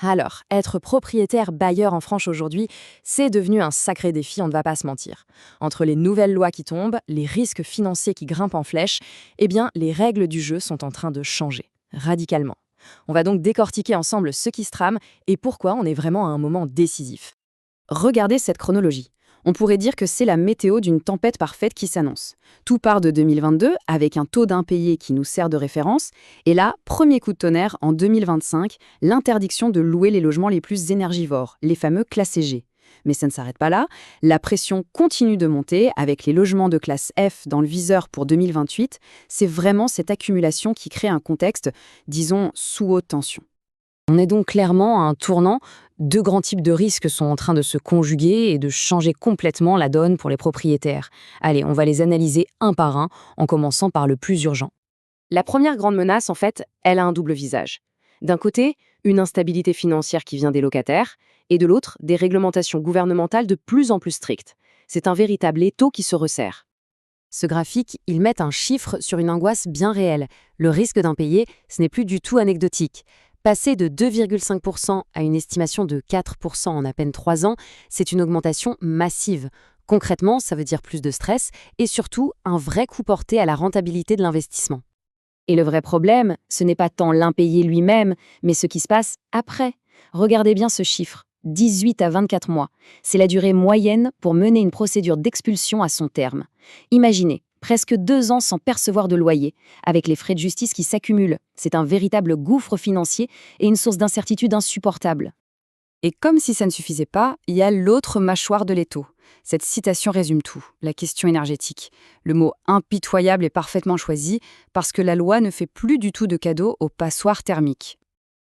Alors, être propriétaire bailleur en France aujourd'hui, c'est devenu un sacré défi, on ne va pas se mentir. Entre les nouvelles lois qui tombent, les risques financiers qui grimpent en flèche, eh bien, les règles du jeu sont en train de changer, radicalement. On va donc décortiquer ensemble ce qui se trame et pourquoi on est vraiment à un moment décisif. Regardez cette chronologie. On pourrait dire que c'est la météo d'une tempête parfaite qui s'annonce. Tout part de 2022, avec un taux d'impayé qui nous sert de référence, et là, premier coup de tonnerre, en 2025, l'interdiction de louer les logements les plus énergivores, les fameux classés G. Mais ça ne s'arrête pas là, la pression continue de monter, avec les logements de classe F dans le viseur pour 2028, c'est vraiment cette accumulation qui crée un contexte, disons, sous haute tension. On est donc clairement à un tournant. Deux grands types de risques sont en train de se conjuguer et de changer complètement la donne pour les propriétaires. Allez, on va les analyser un par un, en commençant par le plus urgent. La première grande menace, en fait, elle a un double visage. D'un côté, une instabilité financière qui vient des locataires, et de l'autre, des réglementations gouvernementales de plus en plus strictes. C'est un véritable étau qui se resserre. Ce graphique, il met un chiffre sur une angoisse bien réelle. Le risque d'impayé, ce n'est plus du tout anecdotique. Passer de 2,5% à une estimation de 4% en à peine 3 ans, c'est une augmentation massive. Concrètement, ça veut dire plus de stress et surtout un vrai coup porté à la rentabilité de l'investissement. Et le vrai problème, ce n'est pas tant l'impayé lui-même, mais ce qui se passe après. Regardez bien ce chiffre, 18 à 24 mois. C'est la durée moyenne pour mener une procédure d'expulsion à son terme. Imaginez, presque 2 ans sans percevoir de loyer, avec les frais de justice qui s'accumulent. C'est un véritable gouffre financier et une source d'incertitude insupportable. Et comme si ça ne suffisait pas, il y a l'autre mâchoire de l'étau. Cette citation résume tout, la question énergétique. Le mot impitoyable est parfaitement choisi parce que la loi ne fait plus du tout de cadeau aux passoires thermiques.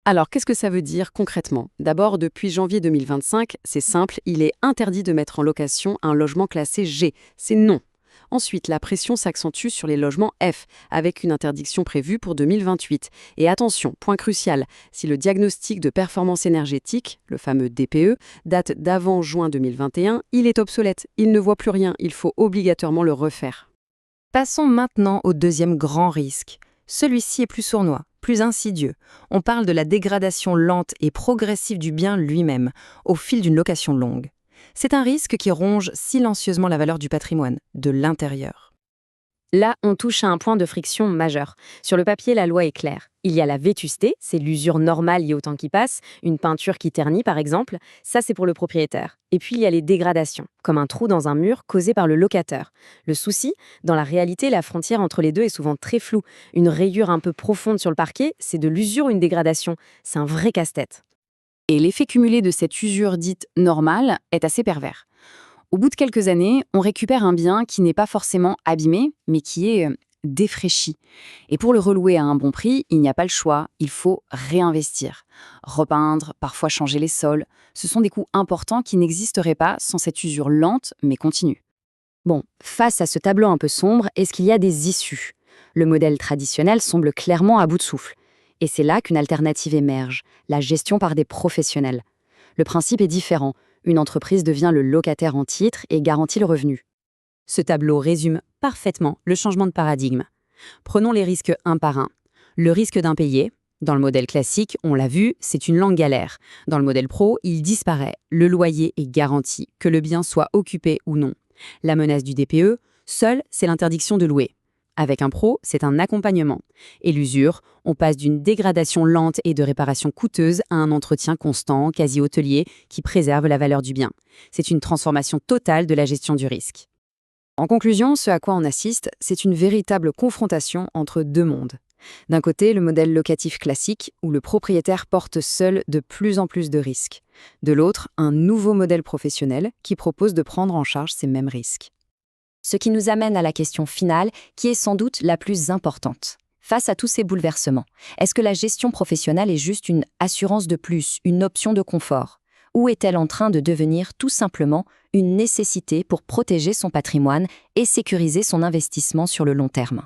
Alors, qu'est-ce que ça veut dire concrètement? D'abord, depuis janvier 2025, c'est simple, il est interdit de mettre en location un logement classé G. C'est non. Ensuite, la pression s'accentue sur les logements F, avec une interdiction prévue pour 2028. Et attention, point crucial, si le diagnostic de performance énergétique, le fameux DPE, date d'avant juin 2021, il est obsolète, il ne voit plus rien, il faut obligatoirement le refaire. Passons maintenant au deuxième grand risque. Celui-ci est plus sournois, plus insidieux. On parle de la dégradation lente et progressive du bien lui-même, au fil d'une location longue. C'est un risque qui ronge silencieusement la valeur du patrimoine, de l'intérieur. Là, on touche à un point de friction majeur. Sur le papier, la loi est claire. Il y a la vétusté, c'est l'usure normale liée au temps qui passe, une peinture qui ternit par exemple, ça c'est pour le propriétaire. Et puis il y a les dégradations, comme un trou dans un mur causé par le locataire. Le souci, dans la réalité, la frontière entre les deux est souvent très floue. Une rayure un peu profonde sur le parquet, c'est de l'usure ou une dégradation. C'est un vrai casse-tête. Et l'effet cumulé de cette usure dite normale est assez pervers. Au bout de quelques années, on récupère un bien qui n'est pas forcément abîmé, mais qui est défraîchi. Et pour le relouer à un bon prix, il n'y a pas le choix, il faut réinvestir. Repeindre, parfois changer les sols, ce sont des coûts importants qui n'existeraient pas sans cette usure lente mais continue. Bon, face à ce tableau un peu sombre, est-ce qu'il y a des issues? Le modèle traditionnel semble clairement à bout de souffle. Et c'est là qu'une alternative émerge, la gestion par des professionnels. Le principe est différent. Une entreprise devient le locataire en titre et garantit le revenu. Ce tableau résume parfaitement le changement de paradigme. Prenons les risques un par un. Le risque d'impayé. Dans le modèle classique, on l'a vu, c'est une longue galère. Dans le modèle pro, il disparaît. Le loyer est garanti, que le bien soit occupé ou non. La menace du DPE, seule, c'est l'interdiction de louer. Avec un pro, c'est un accompagnement. Et l'usure, on passe d'une dégradation lente et de réparation coûteuse à un entretien constant, quasi hôtelier, qui préserve la valeur du bien. C'est une transformation totale de la gestion du risque. En conclusion, ce à quoi on assiste, c'est une véritable confrontation entre deux mondes. D'un côté, le modèle locatif classique, où le propriétaire porte seul de plus en plus de risques. De l'autre, un nouveau modèle professionnel qui propose de prendre en charge ces mêmes risques. Ce qui nous amène à la question finale, qui est sans doute la plus importante. Face à tous ces bouleversements, est-ce que la gestion professionnelle est juste une assurance de plus, une option de confort? Ou est-elle en train de devenir tout simplement une nécessité pour protéger son patrimoine et sécuriser son investissement sur le long terme?